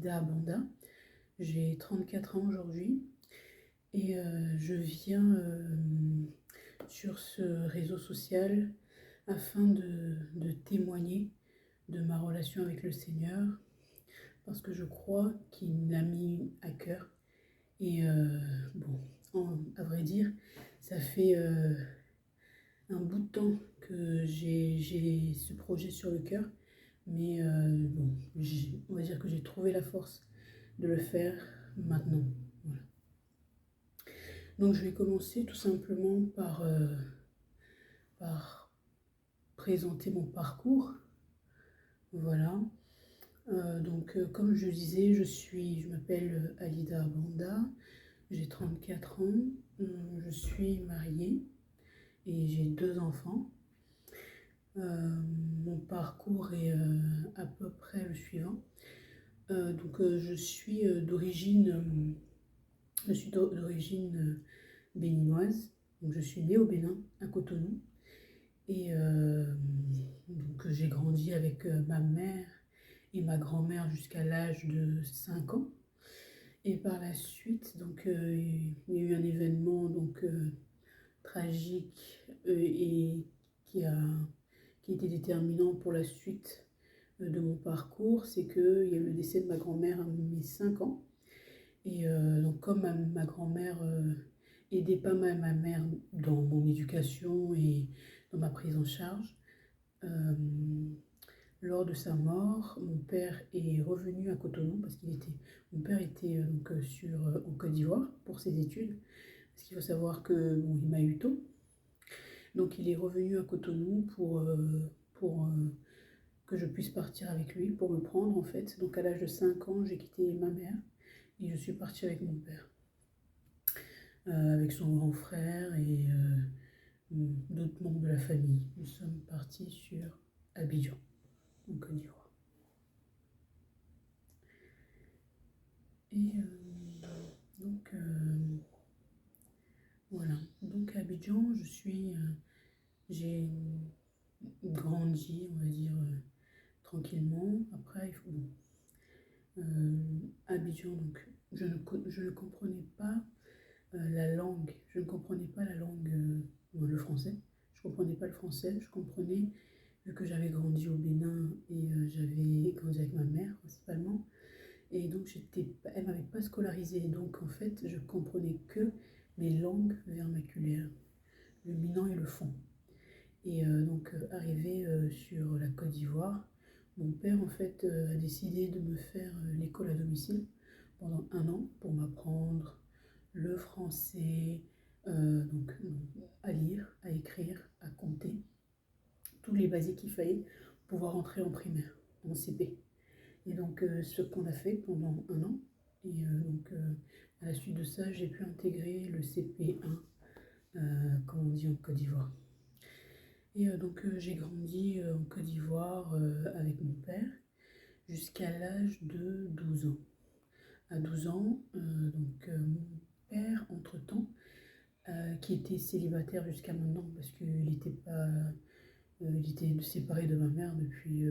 Alida Abanda. J'ai 34 ans aujourd'hui et je viens sur ce réseau social afin de témoigner de ma relation avec le Seigneur parce que je crois qu'il me l'a mis à cœur. Et à vrai dire, ça fait un bout de temps que j'ai ce projet sur le cœur, mais on va dire que j'ai trouvé la force de le faire maintenant. Voilà. Donc je vais commencer tout simplement par présenter mon parcours. Voilà. Comme je disais, je m'appelle Alida Abanda, j'ai 34 ans, je suis mariée et j'ai 2 enfants. Mon parcours est à peu près le suivant. Je suis d'origine béninoise. Donc, je suis née au Bénin, à Cotonou. Et j'ai grandi avec ma mère et ma grand-mère jusqu'à l'âge de 5 ans. Et par la suite, il y a eu un événement tragique et qui a été déterminant pour la suite de mon parcours, c'est qu'il y a eu le décès de ma grand-mère à mes 5 ans. Et comme ma grand-mère aidait pas mal ma mère dans mon éducation et dans ma prise en charge, lors de sa mort, mon père est revenu à Cotonou parce mon père était en Côte d'Ivoire pour ses études. Parce qu'il faut savoir que il m'a eu tôt. Donc il est revenu à Cotonou pour que je puisse partir avec lui, pour me prendre en fait. Donc à l'âge de 5 ans, j'ai quitté ma mère et je suis partie avec mon père. Avec son grand frère et d'autres membres de la famille. Nous sommes partis sur Abidjan, en Côte d'Ivoire. Et voilà. Donc à Abidjan, j'ai grandi, on va dire, tranquillement. Après, Abidjan, je ne comprenais pas la langue. Je ne comprenais pas la langue, le français. Je ne comprenais pas le français. Je comprenais, vu que j'avais grandi au Bénin et j'avais grandi avec ma mère principalement. Et donc, elle ne m'avait pas scolarisée. Donc, en fait, je comprenais que mes langues vernaculaires, le minant et le fon. Et arrivé sur la Côte d'Ivoire, mon père, en fait, a décidé de me faire l'école à domicile pendant 1 an pour m'apprendre le français, à lire, à écrire, à compter, tous les basiques qu'il fallait pour pouvoir entrer en primaire, en CP. Et donc, ce qu'on a fait pendant 1 an. Et à la suite de ça, j'ai pu intégrer le CP1, comme on dit en Côte d'Ivoire. Et j'ai grandi en Côte d'Ivoire avec mon père jusqu'à l'âge de 12 ans. À 12 ans, mon père, entre-temps, qui était célibataire jusqu'à maintenant parce qu'il était séparé de ma mère depuis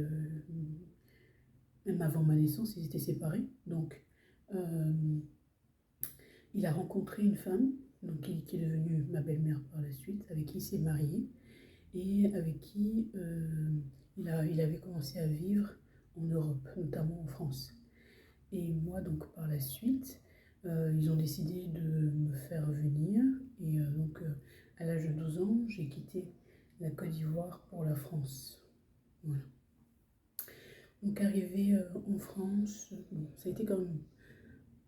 même avant ma naissance, ils étaient séparés. Donc, il a rencontré une femme qui est devenue ma belle-mère par la suite, avec qui il s'est marié et avec qui il avait commencé à vivre en Europe, notamment en France. Et moi, donc, par la suite, ils ont décidé de me faire venir. Et à l'âge de 12 ans, j'ai quitté la Côte d'Ivoire pour la France. Voilà. Donc, arrivé en France, ça a été quand même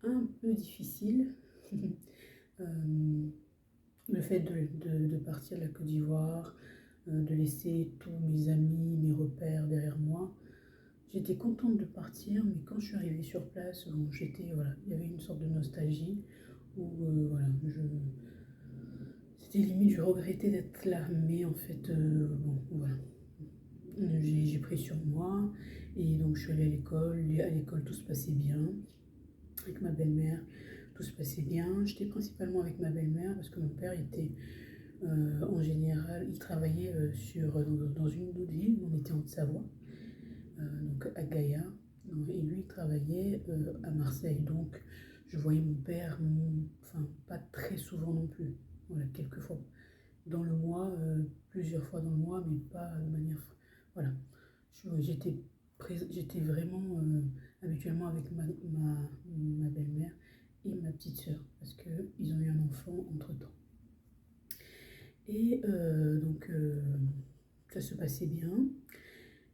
un peu difficile. Le fait de partir de la Côte d'Ivoire, de laisser tous mes amis, mes repères derrière moi. J'étais contente de partir, mais quand je suis arrivée sur place, il y avait une sorte de nostalgie où c'était limite, je regrettais d'être là, mais en fait, j'ai pris sur moi et donc je suis allée à l'école. À l'école, tout se passait bien avec ma belle-mère, tout se passait bien. J'étais principalement avec ma belle-mère parce que mon père était en général, il travaillait dans une autre ville, on était en Haute-Savoie. À Gaïa. Et lui, il travaillait à Marseille. Donc, je voyais mon père, enfin, pas très souvent non plus. Voilà, quelques fois dans le mois, plusieurs fois dans le mois, mais pas de manière. Voilà. J'étais j'étais vraiment habituellement avec ma belle-mère et ma petite sœur, parce qu'ils ont eu un enfant entre-temps. Et ça se passait bien.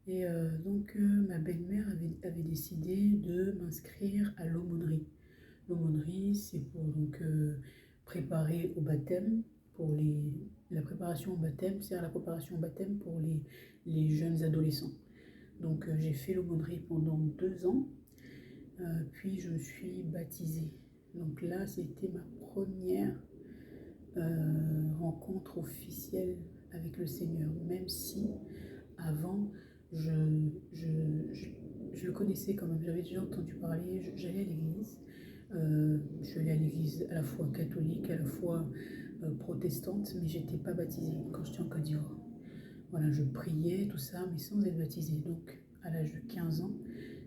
Et ma belle-mère avait décidé de m'inscrire à l'aumônerie. L'aumônerie, c'est pour préparer au baptême, la préparation au baptême, c'est la préparation au baptême pour les jeunes adolescents. Donc j'ai fait l'aumônerie pendant 2 ans, puis je me suis baptisée. Donc là, c'était ma première rencontre officielle avec le Seigneur, même si avant, je, je, je, je le connaissais quand même, j'avais déjà entendu parler, j'allais à l'église. Je suis allée à l'église à la fois catholique, à la fois protestante, mais j'étais pas baptisée quand j'étais en Côte d'Ivoire. Voilà, je priais, tout ça, mais sans être baptisée. Donc, à l'âge de 15 ans,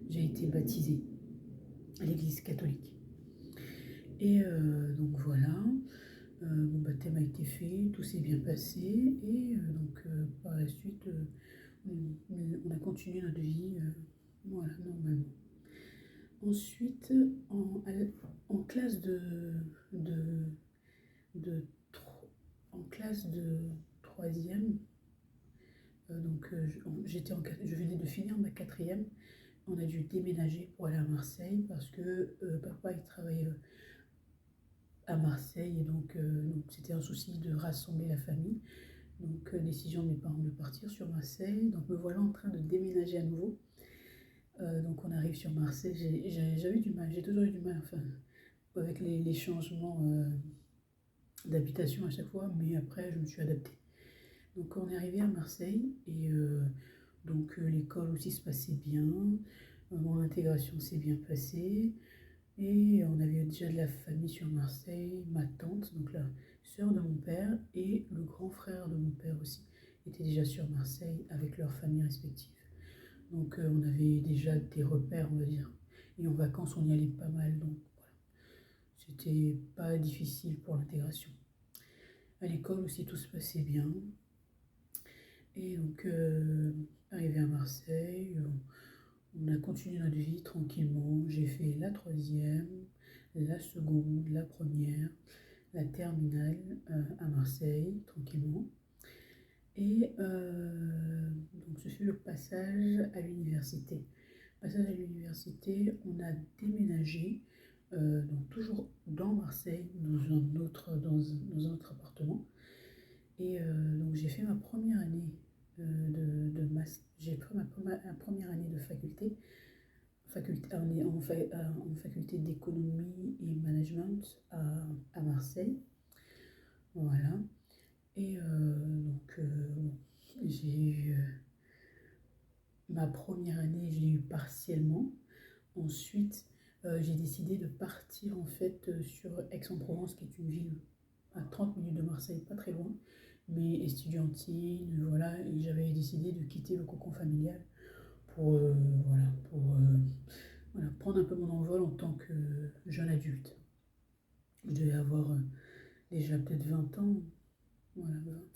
j'ai été baptisée à l'église catholique. Et donc voilà, mon baptême a été fait, tout s'est bien passé, et par la suite, on a continué notre vie, voilà, normalement. Ensuite, en classe de, de en classe de troisième, je venais de finir ma quatrième. On a dû déménager pour aller à Marseille parce que papa il travaillait à Marseille et donc c'était un souci de rassembler la famille. Donc décision de mes parents de partir sur Marseille. Donc me voilà en train de déménager à nouveau. Donc on arrive sur Marseille. J'avais du mal, j'ai toujours eu du mal enfin, avec les changements d'habitation à chaque fois, mais après je me suis adaptée. Donc on est arrivé à Marseille et l'école aussi se passait bien, mon intégration s'est bien passée et on avait déjà de la famille sur Marseille, ma tante, donc la sœur de mon père et le grand frère de mon père aussi étaient déjà sur Marseille avec leurs familles respectives. Donc on avait déjà des repères on va dire et en vacances on y allait pas mal donc voilà. C'était pas difficile pour l'intégration. À l'école aussi tout se passait bien. Et donc, arrivé à Marseille, on a continué notre vie tranquillement. J'ai fait la troisième, la seconde, la première, la terminale à Marseille, tranquillement. Et donc, ce fut le passage à l'université. Passage à l'université, on a déménagé, donc toujours dans Marseille, dans un autre appartement. Et donc j'ai fait ma première année j'ai fait ma première année de en faculté d'économie et management à Marseille. Voilà. Et j'ai eu ma première année, je l'ai eu partiellement. Ensuite, j'ai décidé de partir en fait sur Aix-en-Provence, qui est une ville à 30 minutes de Marseille, pas très loin, mais estudiantine, voilà, et j'avais décidé de quitter le cocon familial pour, voilà, prendre un peu mon envol en tant que jeune adulte. Je devais avoir déjà peut-être 20 ans, voilà, 20 ans.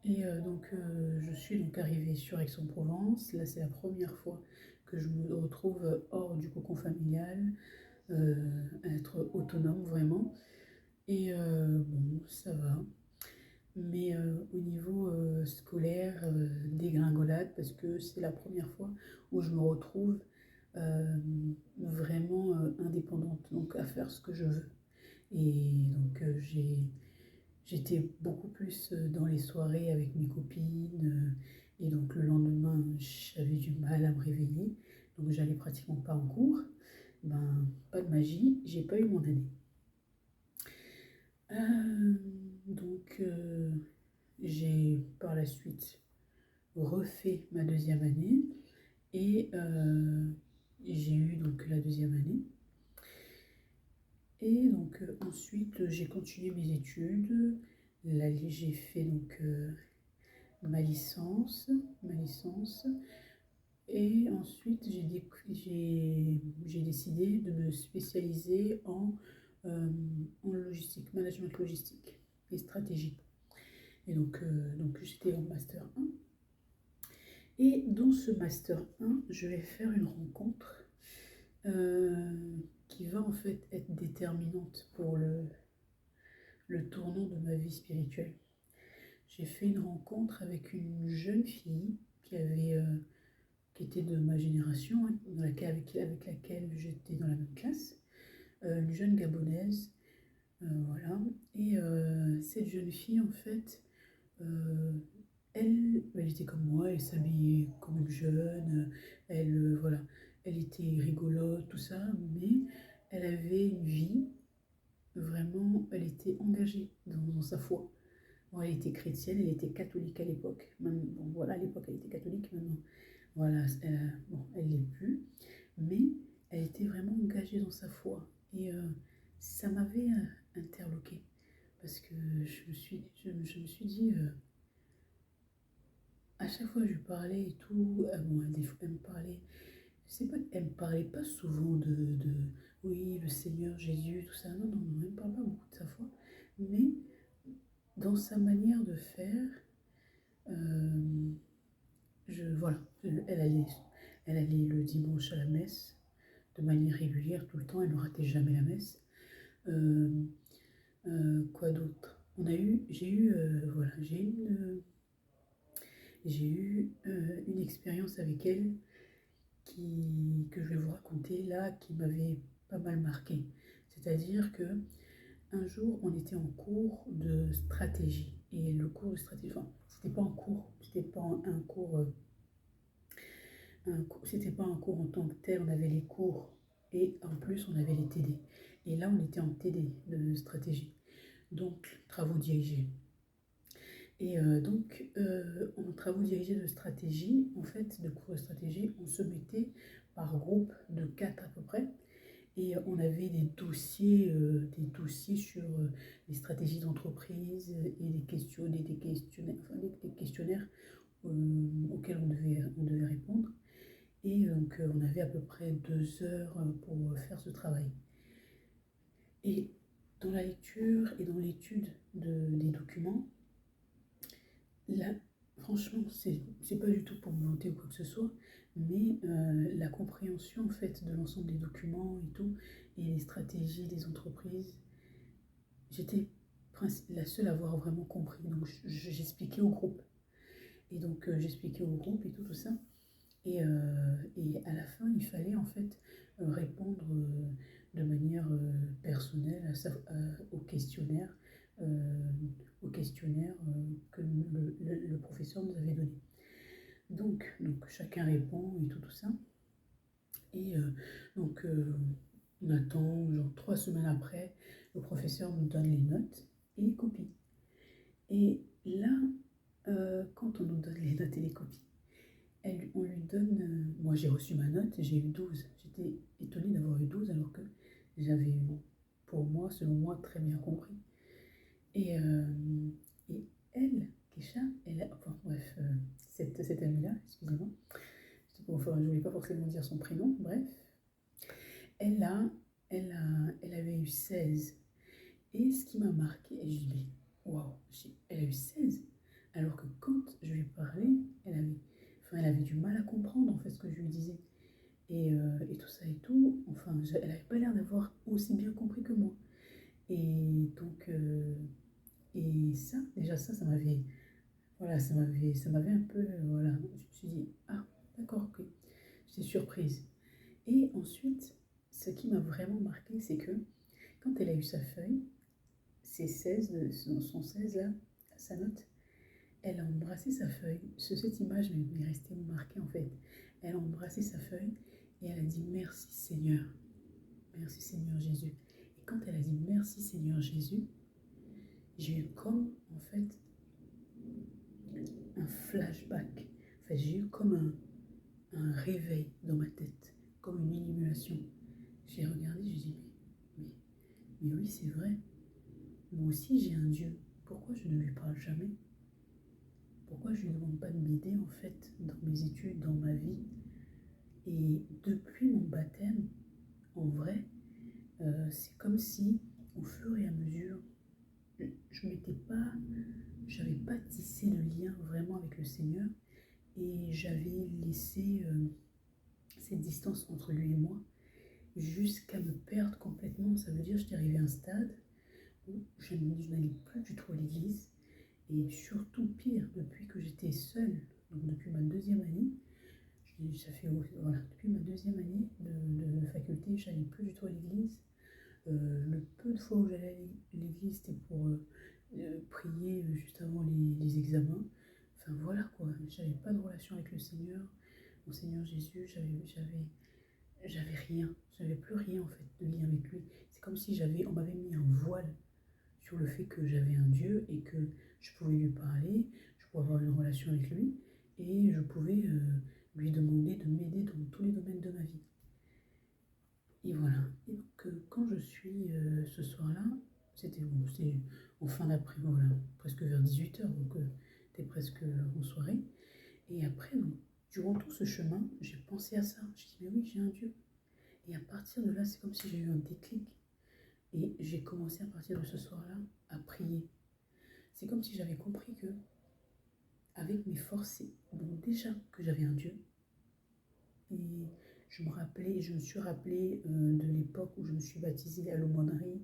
Et je suis donc arrivée sur Aix-en-Provence. Là, c'est la première fois que je me retrouve hors du cocon familial, être autonome vraiment. Et bon, ça va. Mais au niveau scolaire, dégringolade, parce que c'est la première fois où je me retrouve euh, vraiment indépendante, donc à faire ce que je veux. Et donc j'étais beaucoup plus dans les soirées avec mes copines, et donc le lendemain, j'avais du mal à me réveiller, donc j'allais pratiquement pas en cours. Ben, pas de magie, j'ai pas eu mon année. Euh, donc, j'ai par la suite refait ma deuxième année et j'ai eu donc la deuxième année. Et donc ensuite j'ai continué mes études. Là j'ai fait donc ma licence. Et ensuite, j'ai décidé de me spécialiser en logistique, management logistique et stratégie. Et donc j'étais en Master 1. Et dans ce Master 1, je vais faire une rencontre euh, qui va en fait être déterminante pour le tournant de ma vie spirituelle. J'ai fait une rencontre avec une jeune fille qui était de ma génération, hein, avec laquelle j'étais dans la même classe, une jeune Gabonaise, voilà. Et cette jeune fille, en fait, euh, elle était comme moi, elle s'habillait comme une jeune, voilà, elle était rigolote, tout ça, mais elle avait une vie, vraiment, elle était engagée dans sa foi. Bon, elle était chrétienne, elle était catholique à l'époque. Bon, voilà, à l'époque, elle était catholique, maintenant, voilà, bon, elle l'est plus, mais elle était vraiment engagée dans sa foi. Et ça m'avait interloquée, parce que je me suis dit, à chaque fois que je lui parlais et tout, bon, des fois, elle me parlait, je sais pas, elle me parlait pas souvent oui, le Seigneur Jésus, tout ça. Non, non, non, elle me parle pas beaucoup de sa foi, mais dans sa manière de faire, euh, voilà, elle allait le dimanche à la messe de manière régulière, tout le temps, elle ne ratait jamais la messe. Euh, quoi d'autre? Voilà, j'ai eu une expérience avec elle que je vais vous raconter là, qui m'avait pas mal marqué. C'est-à-dire que un jour, on était en cours de stratégie. Et le cours de stratégie, enfin, c'était pas un cours, c'était pas un cours en tant que tel, on avait les cours et en plus on avait les TD. Et là, on était en TD de stratégie, donc travaux dirigés. Et en travaux dirigés de stratégie, en fait, de cours de stratégie, on se mettait par groupe de 4 à peu près. Et on avait des dossiers sur les stratégies d'entreprise et des questionnaires auxquels on devait répondre. Et donc, on avait à peu près 2 heures pour faire ce travail. Et dans la lecture et dans l'étude des documents, là, franchement, c'est pas du tout pour me vanter ou quoi que ce soit, mais la compréhension en fait de l'ensemble des documents et tout, et les stratégies des entreprises, j'étais la seule à avoir vraiment compris. Donc j'expliquais au groupe. Et donc j'expliquais au groupe et tout ça. Et à la fin, il fallait en fait répondre de manière personnelle au questionnaire, euh, que le professeur nous avait donné. Donc chacun répond et tout ça. Et on attend, genre 3 semaines après, le professeur nous donne les notes et les copies. Et là, quand on nous donne les notes et les copies, on lui donne. Moi, j'ai reçu ma note, j'ai eu 12. J'étais étonnée d'avoir eu 12 alors que j'avais eu, pour moi, selon moi, très bien compris. Et, euh, et elle, Kesha, enfin bref, cette amie-là, excusez-moi, enfin, je ne voulais pas forcément dire son prénom, bref, elle, a, elle avait eu 16. Et ce qui m'a marqué, et je dis, mais waouh, elle a eu 16. Alors que quand je lui parlais, elle avait du mal à comprendre en fait ce que je lui disais. Et tout ça et tout, enfin, elle n'avait pas l'air d'avoir aussi bien compris que moi. Et donc, et ça, déjà ça m'avait, voilà, ça m'avait un peu, voilà, je me suis dit, ah, d'accord, ok, j'étais surprise. Et ensuite, ce qui m'a vraiment marqué, c'est que quand elle a eu sa feuille, ses 16, son 16 là, sa note, elle a embrassé sa feuille. Cette image m'est restée marquée en fait. Elle a embrassé sa feuille et elle a dit merci Seigneur. Merci Seigneur Jésus. Et quand elle a dit merci Seigneur Jésus, j'ai eu comme en fait un flashback. En fait, j'ai eu comme un réveil dans ma tête, comme une illumination. J'ai regardé, j'ai dit mais, mais oui, c'est vrai. Moi aussi j'ai un Dieu. Pourquoi je ne lui parle jamais? Pourquoi je ne lui demande pas de m'aider en fait dans mes études, dans ma vie? Et depuis mon baptême, en vrai, c'est comme si, au fur et à mesure, je m'étais pas, j'avais pas tissé le lien vraiment avec le Seigneur et j'avais laissé cette distance entre lui et moi jusqu'à me perdre complètement. Ça veut dire que j'étais arrivée à un stade où je n'allais plus du tout à l'église et surtout pire, depuis que j'étais seule, donc depuis ma deuxième année, ça fait voilà, depuis ma deuxième année de faculté, je n'allais plus du tout à l'église. Le peu de fois où j'allais à l'église, c'était pour prier juste avant les examens. Enfin voilà quoi, j'avais pas de relation avec le Seigneur, mon Seigneur Jésus, j'avais rien, j'avais plus rien en fait de lien avec lui. C'est comme si on m'avait mis un voile sur le fait que j'avais un Dieu et que je pouvais lui parler, je pouvais avoir une relation avec lui et je pouvais lui demander de m'aider dans tous les domaines de ma vie. Et voilà. Et donc, quand je suis ce soir-là, c'était bon, c'était en fin d'après, voilà, presque vers 18h, donc c'était presque en soirée. Et après, donc, durant tout ce chemin, j'ai pensé à ça. J'ai dit, mais oui, j'ai un Dieu. Et à partir de là, c'est comme si j'ai eu un déclic. Et j'ai commencé à partir de ce soir-là à prier. C'est comme si j'avais compris que, avec mes forces, bon, déjà que j'avais un Dieu. Et je me suis rappelé de l'époque où je me suis baptisée à l'aumônerie,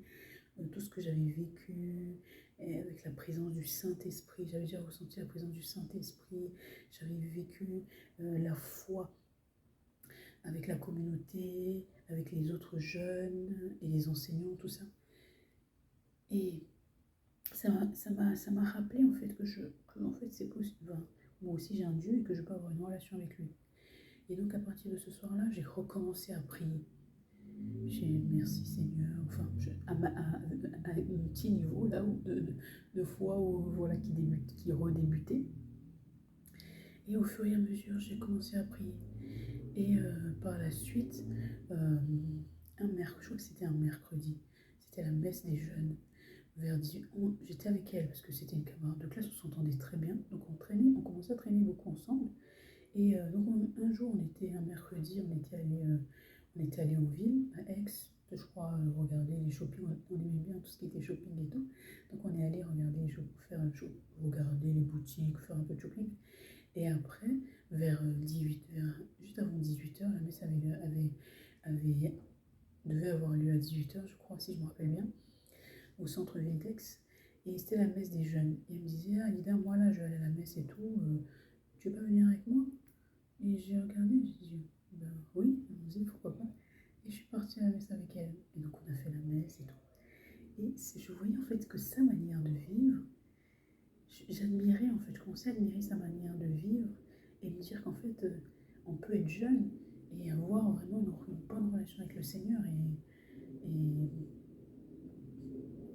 tout ce que j'avais vécu avec la présence du Saint-Esprit. J'avais déjà ressenti la présence du Saint-Esprit. J'avais vécu la foi avec la communauté, avec les autres jeunes et les enseignants, tout ça. Et ça m'a rappelé en fait que en fait, c'est possible. Enfin, moi aussi j'ai un Dieu et que je peux avoir une relation avec lui. Et donc à partir de ce soir-là, j'ai recommencé à prier. J'ai merci Seigneur, enfin à un petit niveau là où de foi où, voilà, qui redébutait. Et au fur et à mesure, j'ai commencé à prier. Et par la suite, je crois que c'était un mercredi, c'était la messe des jeunes. J'étais avec elle parce que c'était une camarade de classe, on s'entendait très bien. Donc on commençait à traîner beaucoup ensemble. Et donc un jour, un mercredi, on était allé en ville, à Aix, je crois, regarder les shopping. On aimait bien tout ce qui était shopping et tout. Donc on est allé regarder les shopping, regarder les boutiques, faire un peu de shopping. Et après, juste avant 18h, la messe devait avoir lieu à 18h, je crois, si je me rappelle bien, au centre-ville d'Aix. Et c'était la messe des jeunes. Et elle me disait, ah Lida, moi là, je vais aller à la messe et tout, tu veux pas venir avec moi? Et j'ai regardé, j'ai dit, ben oui, allons-y, pourquoi pas. Et je suis partie à la messe avec elle. Et donc on a fait la messe et tout. Et je voyais en fait que sa manière de vivre, j'admirais en fait, je commençais à admirer sa manière de vivre et me dire qu'en fait, on peut être jeune et avoir vraiment une bonne relation avec le Seigneur et,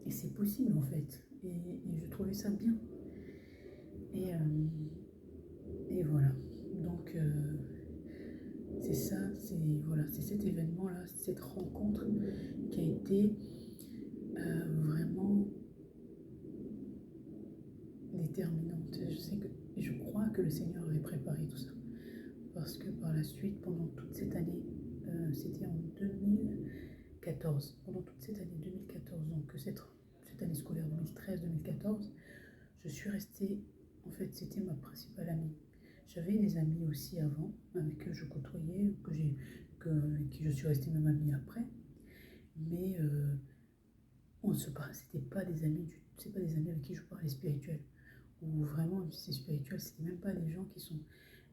et c'est possible en fait. Et je trouvais ça bien. Et, et voilà. Donc c'est ça, voilà, c'est cet événement-là, cette rencontre qui a été vraiment déterminante. Je crois que le Seigneur avait préparé tout ça. Parce que par la suite, pendant toute cette année, c'était en 2014, pendant toute cette année 2014, donc cette année scolaire 2013-2014, je suis restée, en fait, c'était ma principale amie. J'avais des amis aussi avant, avec qui je côtoyais, avec qui je suis restée même amie après, mais c'est pas des amis avec qui je parlais spirituel. Ou vraiment, c'est spirituel, c'est même pas des gens qui sont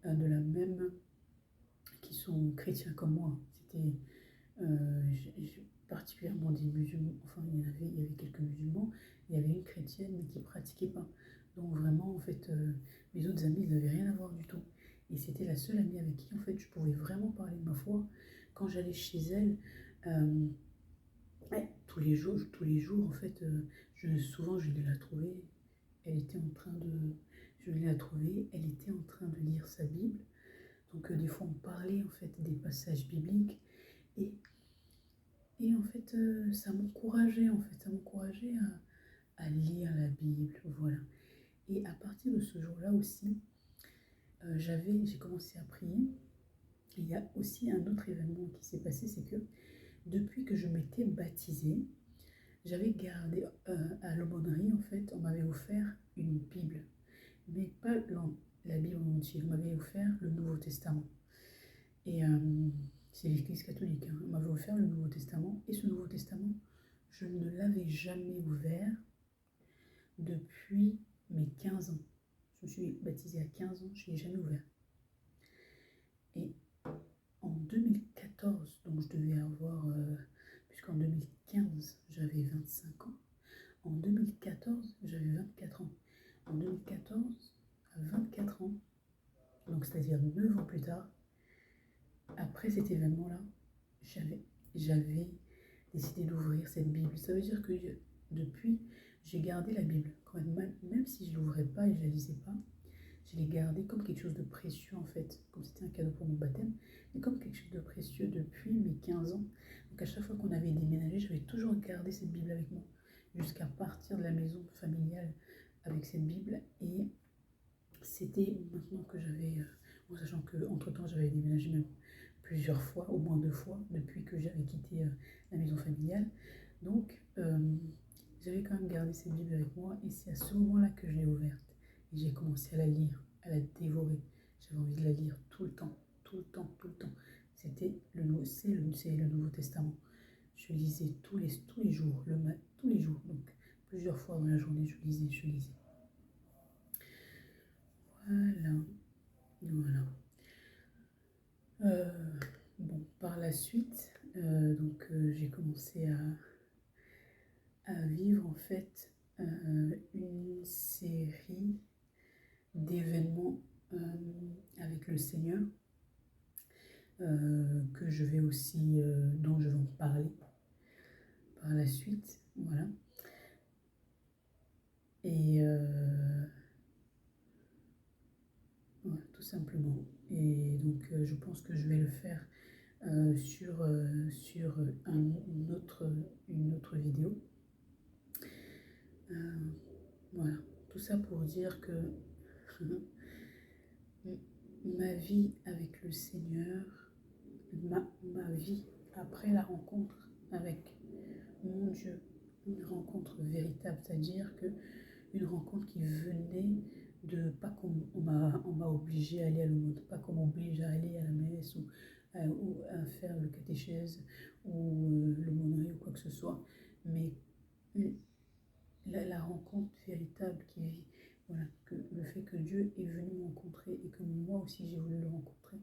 de la même, qui sont chrétiens comme moi. C'était particulièrement des musulmans, enfin il y avait quelques musulmans, il y avait une chrétienne mais qui ne pratiquait pas. Donc vraiment, en fait, mes autres amis, ils n'avaient rien à voir du tout. Et c'était la seule amie avec qui, en fait, je pouvais vraiment parler de ma foi. Quand j'allais chez elle, ouais, tous les jours, en fait, souvent, je l'ai la trouvée, elle était en train de, je l'ai la trouvée, elle était en train de lire sa Bible. Donc des fois, on parlait, en fait, des passages bibliques. Et Et en fait, ça m'encourageait à lire la Bible, voilà. Et à partir de ce jour-là aussi, j'ai commencé à prier il y a aussi un autre événement qui s'est passé, c'est que depuis que je m'étais baptisée, j'avais gardé à l'aumônerie, en fait, on m'avait offert une Bible, mais pas la Bible en entier, on m'avait offert le Nouveau Testament. Et c'est l'Église catholique, hein. On m'avait offert le Nouveau Testament, et ce Nouveau Testament, je ne l'avais jamais ouvert depuis mes 15 ans. Je me suis baptisée à 15 ans, je ne l'ai jamais ouvert. Et en 2014, donc je devais avoir, puisqu'en 2015, j'avais 25 ans. En 2014, j'avais 24 ans. En 2014, à 24 ans, donc c'est-à-dire 9 ans plus tard, après cet événement-là, j'avais décidé d'ouvrir cette Bible. Ça veut dire que depuis, j'ai gardé la Bible. Même si je ne l'ouvrais pas et je ne la lisais pas, je l'ai gardée comme quelque chose de précieux en fait, comme c'était un cadeau pour mon baptême, mais comme quelque chose de précieux depuis mes 15 ans. Donc à chaque fois qu'on avait déménagé, j'avais toujours gardé cette Bible avec moi, jusqu'à partir de la maison familiale avec cette Bible. Et c'était maintenant que j'avais, en sachant qu'entre-temps j'avais déménagé même plusieurs fois, au moins 2 fois, depuis que j'avais quitté la maison familiale. Donc j'avais quand même gardé cette Bible avec moi, et c'est à ce moment-là que je l'ai ouverte. Et j'ai commencé à la lire, à la dévorer. J'avais envie de la lire tout le temps, tout le temps, tout le temps. C'est le Nouveau Testament. Je lisais tous les jours, tous les jours. Donc plusieurs fois dans la journée, je lisais. Voilà, voilà. Bon, par la suite, j'ai commencé à vivre en fait une série d'événements avec le Seigneur, que je vais aussi, dont je vais en parler par la suite, voilà. Et voilà, tout simplement. Et donc je pense que je vais le faire sur une autre vidéo. Voilà, tout ça pour dire que ma vie avec le Seigneur, ma vie après la rencontre avec mon Dieu, une rencontre véritable, c'est-à-dire que une rencontre qui venait de, pas comme on m'a obligé à aller à l'aumône, pas qu'on m'oblige à aller à la messe ou à faire le catéchèse ou l'aumônerie ou quoi que ce soit, mais la rencontre véritable qui vit, voilà, que le fait que Dieu est venu me rencontrer et que moi aussi j'ai voulu le rencontrer,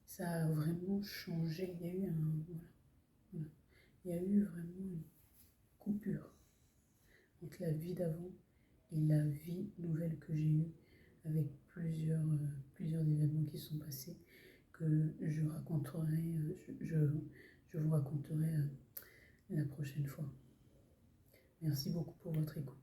ça a vraiment changé. Il y a eu voilà, il y a eu vraiment une coupure entre la vie d'avant et la vie nouvelle que j'ai eue, avec plusieurs événements qui sont passés, que je raconterai, je vous raconterai la prochaine fois. Merci beaucoup pour votre écoute.